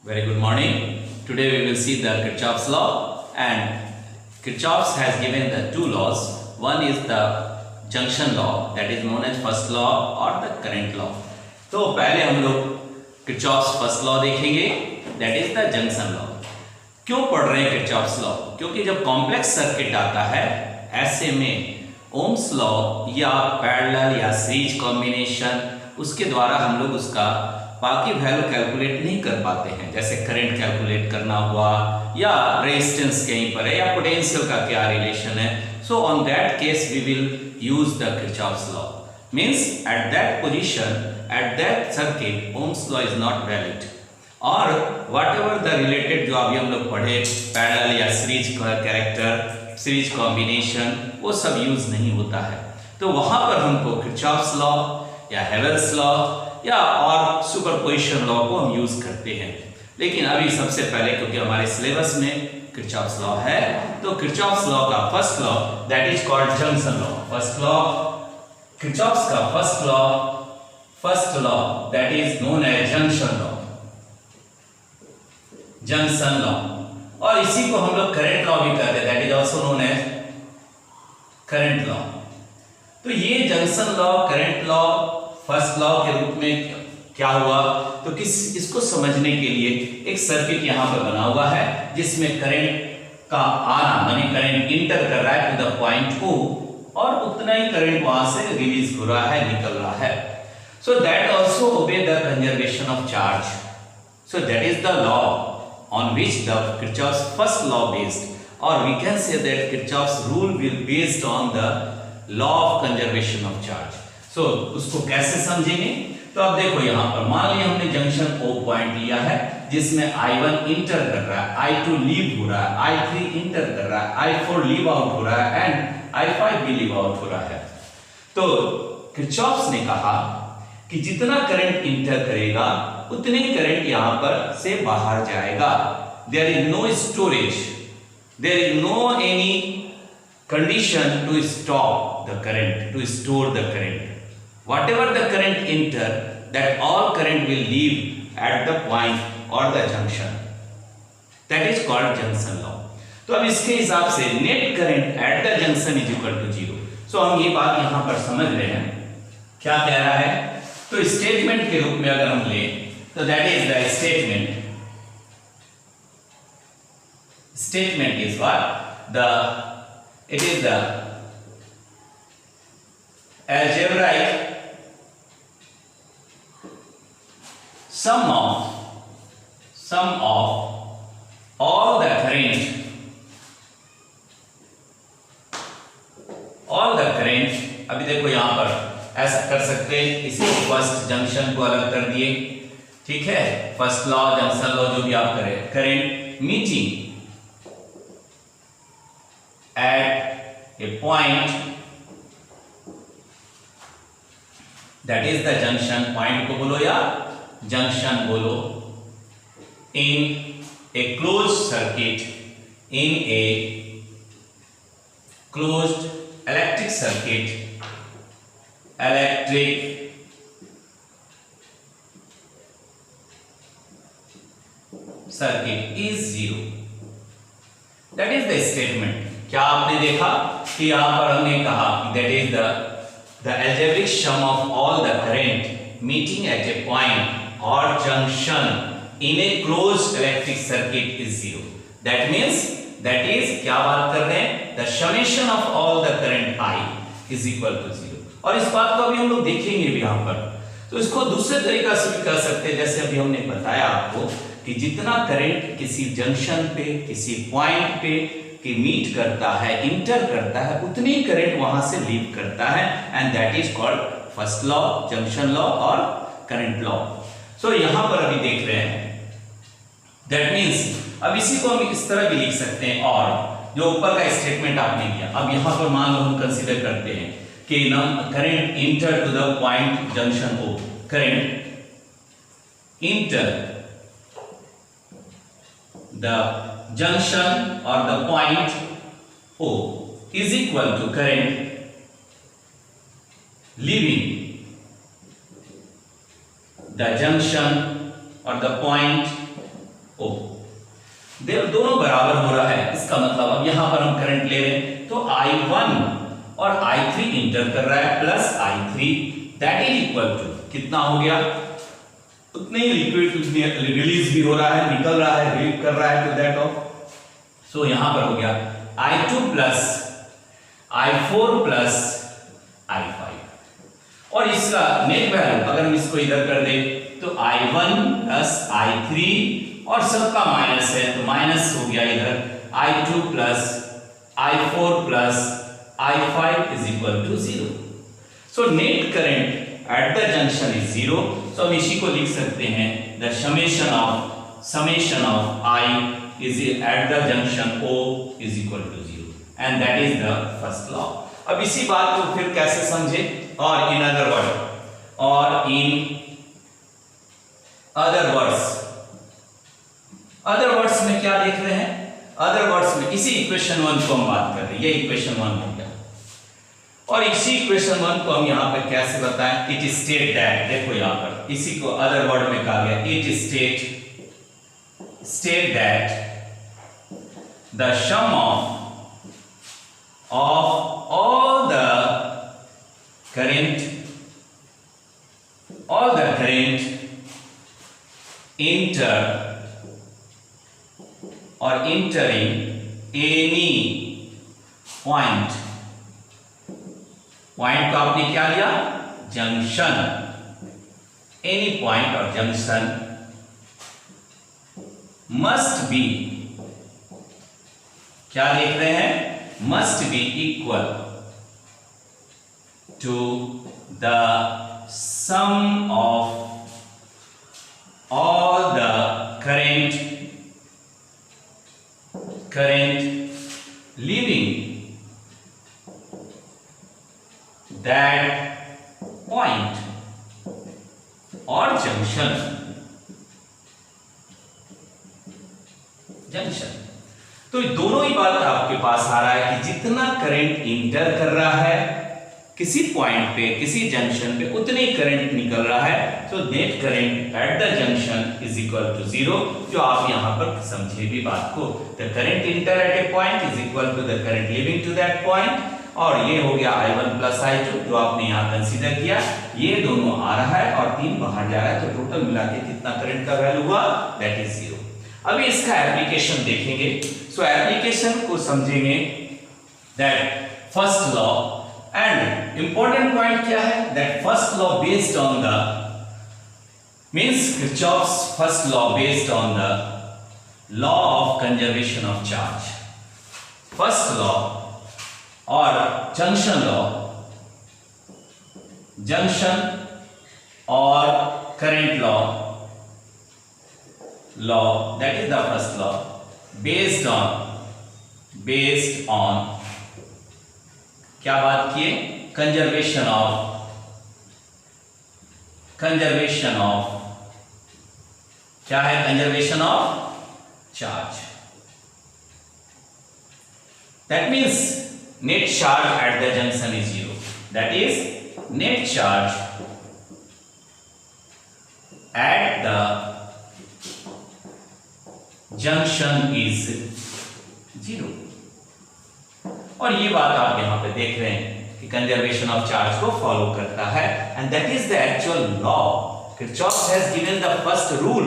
Very good morning. Today we will see the Kirchhoff's law, and Kirchhoff's has given the two laws. One is the junction law, that is known as first law or the current law. तो पहले हम लोग Kirchhoff's first law देखेंगे, that is the junction law. क्यों पढ़ रहे हैं Kirchhoff's law? क्योंकि जब कॉम्प्लेक्स सर्किट आता है ऐसे में ओम्स लॉ या पैरेलल या सीरीज कॉम्बिनेशन उसके द्वारा हम लोग उसका बाकी वैल्यू कैलकुलेट नहीं कर पाते हैं, जैसे करंट कैलकुलेट करना हुआ या रेजिस्टेंस कहीं पर है या पोटेंशियल का क्या रिलेशन है. So on that case we will use the Kirchhoff's law. Means at that position at that circuit Ohm's law is not valid, और व्हाटएवर द रिलेटेड जो अभी हम लोग पढ़े पैरेलल या सीरीज कैरेक्टर सीरीज कॉम्बिनेशन वो सब यूज नहीं होता है. तो वहां पर हमको किरचॉफ्स लॉ या हेवेल्स लॉ या और सुपरपोजिशन लॉ को हम यूज करते हैं. लेकिन अभी सबसे पहले क्योंकि हमारे सिलेबस में किरचॉफ्स लॉ है, तो किरचॉफ्स लॉ का first law that is called junction law. First law Kirchhoff's का first law that is known as junction law. Junction law, और इसी को हम लोग करंट लॉ भी कहते हैं, that is also known as current law. तो ये junction law current law first law के रूप में क्या हुआ, तो इसको समझने के लिए एक सर्किट यहां पर बना हुआ है जिसमें करंट का आना माने करंट इंटर कर रहा है टू द पॉइंट O और उतना ही करंट वहां से रिलीज हो रहा है, निकल रहा है. So that also obey the conservation of charge. So that is the law on which the Kirchhoff's first law based, or we can say that Kirchhoff's rule will based on the law of conservation of charge. So उसको कैसे समझेंगे, तो अब देखो यहाँ पर मान लिया हमने जंक्शन O पॉइंट लिया है जिसमें I1 इंटर कर रहा है, I2 लीव हो रहा है, I3 इंटर कर रहा है, I4 लीव आउट हो रहा है एंड I5 भी लीव आउट हो रहा है. तो किरचॉफ्स ने कहा कि जितना करंट इंटर करेगा उतने ही करंट यहां पर से बाहर जाएगा. There is no storage, there is no any condition to stop the current, to store the current. Whatever the current enter that all current will leave at the point और the junction. That is called junction law. तो अब इसके हिसाब से net current at the junction is equal to 0. So हम ये बात यहां पर समझ रहे हैं क्या कह रहा है. तो स्टेटमेंट के रूप में अगर हम लें तो that is the statement is what it is the algebraic sum of all the current अभी देखो यहां पर ऐसा कर सकते हैं, इसी फर्स्ट जंक्शन को अलग कर दिए, ठीक है. फर्स्ट लॉ जंक्शन लॉ जो भी आप करें, current meeting at a point that is the junction. Point को बोलो या जंक्शन बोलो. In a close circuit, in a closed electric circuit, electric circuit is 0. That is the statement. क्या आपने देखा कि यहां पर हमने कहा कि that is the algebraic sum of all the current meeting at a point or junction in a closed electric circuit is 0. That means that is क्या बात कर रहे हैं, the summation of all the current I is equal to 0. और इस बात को अभी हम लोग देखेंगे भी यहां पर. तो इसको दूसरे तरीका से भी कर सकते हैं, जैसे अभी हमने बताया आपको कि जितना करंट किसी जंक्शन पे किसी पॉइंट पे कि मीट करता है, इंटर करता है, उतनी करंट वहां से लीव करता है, and that is called first law, junction law और करंट लॉ. सो यहां पर अभी देख रहे हैं दैट मींस अब इसी को हम इस तरह भी लिख सकते हैं, और जो ऊपर का स्टेटमेंट आपने किया अब यहां पर मान लो हम कंसीडर करते हैं कि current enter to the point junction O, current enter the junction or the point O is equal to current leaving the junction or the point O। दोनों बराबर हो रहा है, इसका मतलब अब यहां पर हम करंट ले रहे हैं तो I1 और I3 इंटर कर रहा है plus I3 that is equal to कितना हो गया, उतने ही लिक्विड रिलीज भी हो रहा है, निकल रहा है, रिलीव कर रहा है टू दैट ऑफ। सो यहां पर हो गया I2 plus I4 plus I5 और इसका नेट वैल्यू अगर हम इसको इधर कर दें तो I1 प्लस I3 और सबका माइनस है तो माइनस हो गया इधर I2 plus I4 plus I5 is equal to 0। So net current at the junction is 0। So हम इसी को लिख सकते हैं the summation of I is at the junction O is equal to 0 and that is the first law. अब इसी बात को फिर कैसे समझे, और इन अदर वर्ड्स में क्या देख रहे हैं, अदर वर्ड्स में इसी इक्वेशन 1 को हम बात कर रहे हैं, ये इक्वेशन 1 हो गया और इसी इक्वेशन 1 को हम यहां पे कैसे बताएं, इट स्टेट दैट, देखो यहां पर इसी को अदर वर्ड में कहा गया, it state that the sum of all the current enter or entering any point को आपने क्या लिया, जंक्शन, एनी पॉइंट और जंक्शन मस्ट बी, क्या देख रहे हैं, must be equal to the sum of all the current leaving that point or junction तो दोनों ही बात आपके पास आ रहा है कि जितना करंट इंटर कर रहा है किसी पॉइंट पे, किसी जंक्शन पे, उतने ही करंट निकल रहा है। तो net current at the junction is equal to 0, जो आप यहां पर समझे भी बात को, the current enter at a point is equal to the current leaving to that point, और ये हो गया I1 प्लस I2 जो आपने यहां कंसीडर किया, ये दोनों आ रहा है और 3 बाहर जा रहा है, तो टोटल मिला के कितना करंट का वैल्यू हुआ, दैट इज 0। अभी इसका एप्लीकेशन देखेंगे। सो एप्लीकेशन को समझेंगे that first law, and important point क्या है, that first law based on the means Kirchhoff's first law based on the law of conservation of charge. First law और junction और current law that is the first law based on क्या बात किए, conservation of क्या है, conservation of charge. That means net charge at the junction is 0, that is net charge at the junction is 0। और ये बात आप यहां पे देख रहे हैं कि कंजर्वेशन ऑफ चार्ज को फॉलो करता है, and that is the actual law. Kirchhoff has given the first rule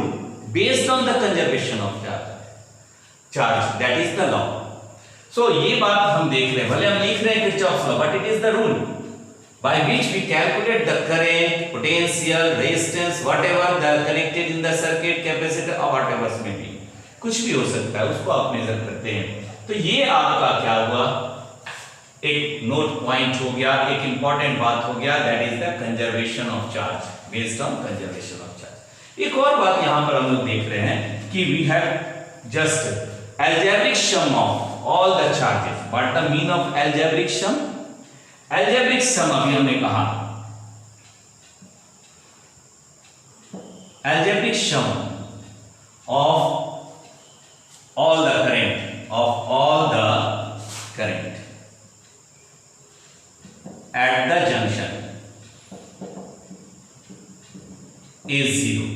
based on the conservation of charge, that is the law. So ये बात हम देख रहे हैं, भले हम लिख रहे हैं Kirchhoff law, but it is the rule by which we calculate the current, potential, resistance, whatever the connected in the circuit, capacitor or whatever may be, कुछ भी हो सकता है, उसको आप मेजर करते हैं। तो ये आपका क्या हुआ, एक नोट पॉइंट हो गया, एक इंपॉर्टेंट बात हो गया, that is the conservation of charge, based on conservation of charge. एक और बात यहां पर हम लोग देख रहे हैं कि we have just algebraic sum of all the charges। what the mean of algebraic sum? algebraic sum अभी हमने कहा, algebraic sum of all the current at the junction is 0।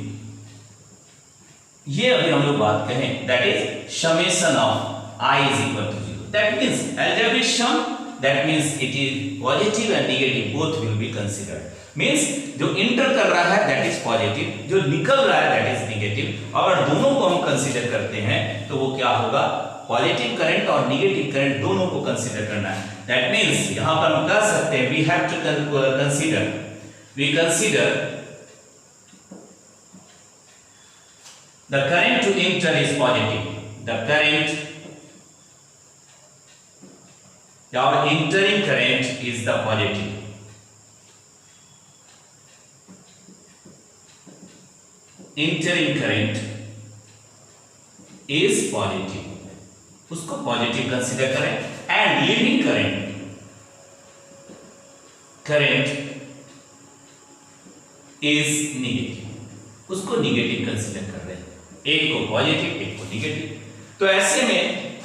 ये अभी हम लोग बात कहें that is summation of i is equal to 0, that means algebraic sum, that means it is positive and negative both will be considered. Means जो enter कर रहा है दैट इज पॉजिटिव, जो निकल रहा है दैट इज नेगेटिव। अगर दोनों को हम कंसीडर करते हैं तो वो क्या होगा, पॉजिटिव करंट और नेगेटिव करंट दोनों को कंसीडर करना है। दैट मींस यहां पर हम कह सकते हैं we have to consider the current to enter is positive, the current, our entering current is the positive, entering current is positive, उसको पॉजिटिव कंसीडर करें। And leaving current is negative, उसको negative consider कर रहे हैं, एक को positive एक को नेगेटिव। तो ऐसे में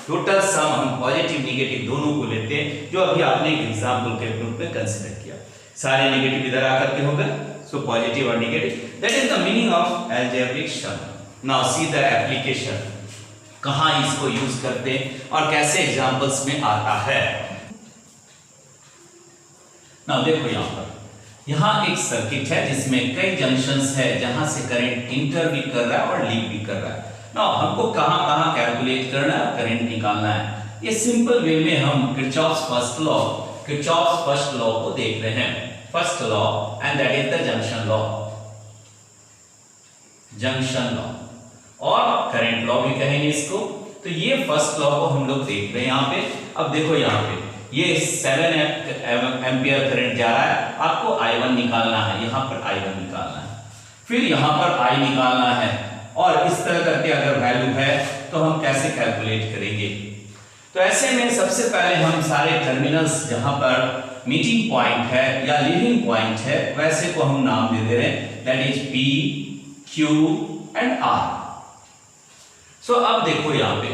टोटल सम हम पॉजिटिव नेगेटिव दोनों को लेते हैं, जो अभी आपने एक एग्जांपल के रूप में कंसीडर किया। सारे नेगेटिव इधर आकर के होगा, सो पॉजिटिव और negative, that is the meaning of algebraic sum. Now see the application, कहां इसको यूज करते हैं और कैसे एग्जांपल्स में आता है। नाउ देखो यहां एक सर्किट है जिसमें कई जंक्शंस है जहां से करंट इंटर भी कर रहा है और लीव भी कर रहा है। नाउ हमको कहां कैलकुलेट करना है, करंट निकालना है। ये सिंपल वे में हम किरचॉफ्स फर्स्ट लॉ को देख रहे हैं। First law and that is the junction law और करंट लॉ भी कहेंगे इसको। तो ये फर्स्ट लॉ को हम लोग देख रहे हैं यहां पे। अब देखो यहां पे ये 7 एम्पियर करंट जा रहा है, आपको I1 निकालना है, यहां पर I1 निकालना है, फिर यहां पर I निकालना है, और इस तरह करके अगर वैल्यू है तो हम कैसे कैलकुलेट करेंगे। तो ऐसे में सबसे पहले हम सारे टर्मिनल्स जहां पर मीटिंग पॉइंट है या लीविंग पॉइंट है वैसे को हम नाम दे दे रहे हैं, that is P, Q and R। सो अब देखो यहाँ पे,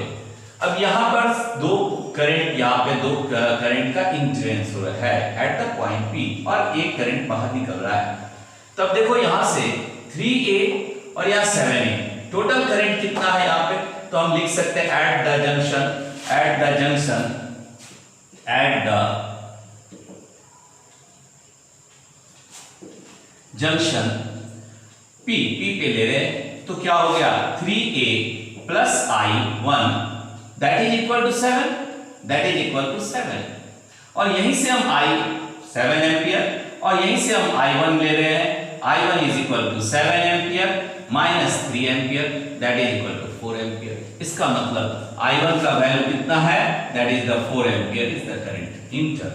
अब यहाँ पर दो करंट का इंटरफेरेंस हो रहा है एट द पॉइंट P और एक करंट बाहर निकल रहा है। तब देखो यहाँ से 3A और यहाँ 7A, टोटल करंट कितना है यहाँ पे, तो हम लिख सकते हैं एट द जंक्शन P पे ले रहे हैं, तो क्या हो गया 3A plus I1 that is equal to 7, और यहीं से हम 7 एम्पियर और यहीं से हम I1 ले रहे हैं, I1 is equal to 7 ampere minus 3 ampere that is equal to 4 ampere. इसका मतलब I1 का वैल्यू कितना है, that is the 4 ampere is the current enter.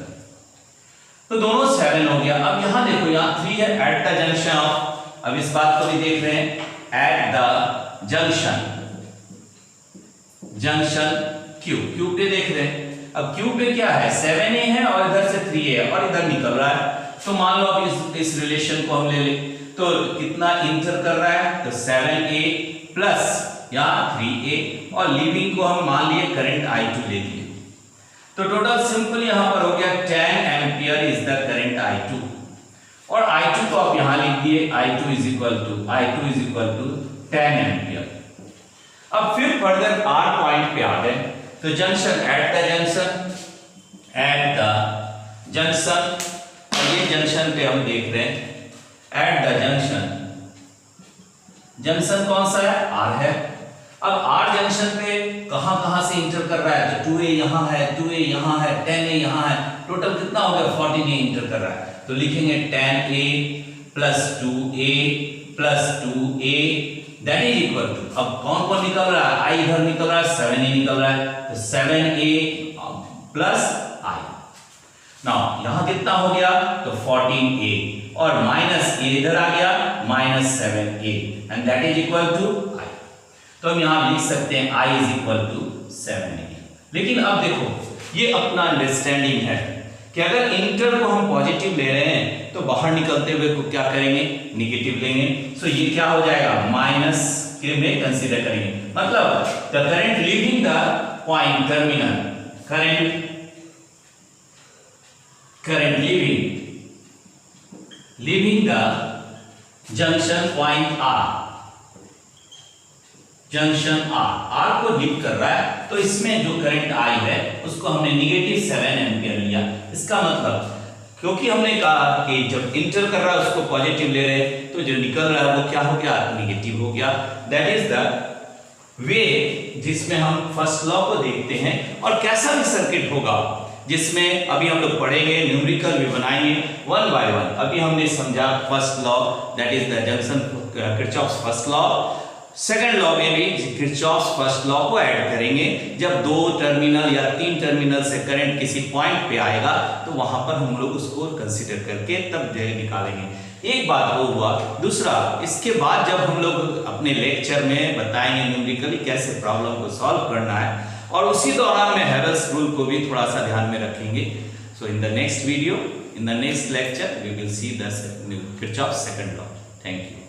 तो दोनों 7 हो गया। अब यहां देखो यहाँ 3 है एट द जंक्शन ऑफ, अब इस बात को भी देख रहे हैं, एट द जंक्शन Q पे देख रहे हैं। अब Q पे क्या है, 7A है और इधर से 3A है और इधर निकल रहा है। तो मान लो अब इस रिलेशन को हम ले लें, तो कितना इंटर कर रहा है, तो 7A प्लस यहाँ 3A और लीविंग को हम मान लिए करंट I2 ले लिए। तो टोटल सिंपल यहाँ पर हो गया 10 ampere is the current I2, और I2 को आप यहाँ लिख दिए, I2 is equal to 10 ampere. अब फिर फर्दर R पॉइंट पे आ गए, तो जंक्शन एट द जंक्शन, और ये जंक्शन पे हम देख रहे हैं एट द जंक्शन कौन सा है, R है। अब R जंक्शन पे कहां से इंटर कर रहा है, तो 2A यहां है, 2A यहां है, 10A यहां है, टोटल कितना हो गया 14A इंटर कर रहा है। तो लिखेंगे 10A plus 2A plus 2A that is equal to, अब कौन कौन निकल रहा है, I इधर निकल रहा है, 7A निकल रहा है, तो 7A प्लस I। नाउ यहां कितना हो गया, तो 14A और माइनस A इधर आ गया, minus 7A and that is equal to I। तो हम यहां लिख सकते हैं I is equal to 7A। लेकिन अब देखो ये अपना अंडरस्टैंडिंग है कि अगर इंटर को हम पॉजिटिव ले रहे हैं तो बाहर निकलते हुए को क्या करेंगे, नेगेटिव लेंगे। सो ये क्या हो जाएगा, माइनस के में कंसीडर करेंगे, मतलब the current leaving the point terminal, current leaving the junction point R junction R को हीट कर रहा है, तो इसमें जो करंट आई है उसको हमने -7 एम्पियर लिया। इसका मतलब क्योंकि हमने कहा कि जब इंटर कर रहा है उसको पॉजिटिव ले रहे हैं, तो जो निकल रहा है वो क्या हो गया, निगेटिव हो गया। दैट इज द वे जिसमें हम फर्स्ट लॉ को देखते हैं। और कैसा भी सर्किट होगा जिसमें अभी हम लोग पढ़ेंगे, न्यूमेरिकल भी बनाएंगे वन बाय वन। अभी हमने समझा first law, that is the junction Kirchhoff's first law. Second law में भी किरचॉफ्स फर्स्ट लॉ को ऐड करेंगे। जब 2 टर्मिनल या 3 टर्मिनल से करंट किसी पॉइंट पे आएगा तो वहां पर हम लोग उसको कंसीडर करके तब निकालेंगे। एक बात वो हुआ। दूसरा, इसके बाद जब हम लोग अपने लेक्चर में बताएंगे न्यूमेरिकली कैसे प्रॉब्लम को सॉल्व करना है, और उसी दौरान में हेवेल्स रूल को भी थोड़ा सा ध्यान में रखेंगे। So in the next video, in the next lecture we will see the Kirchhoff's second law. Thank you.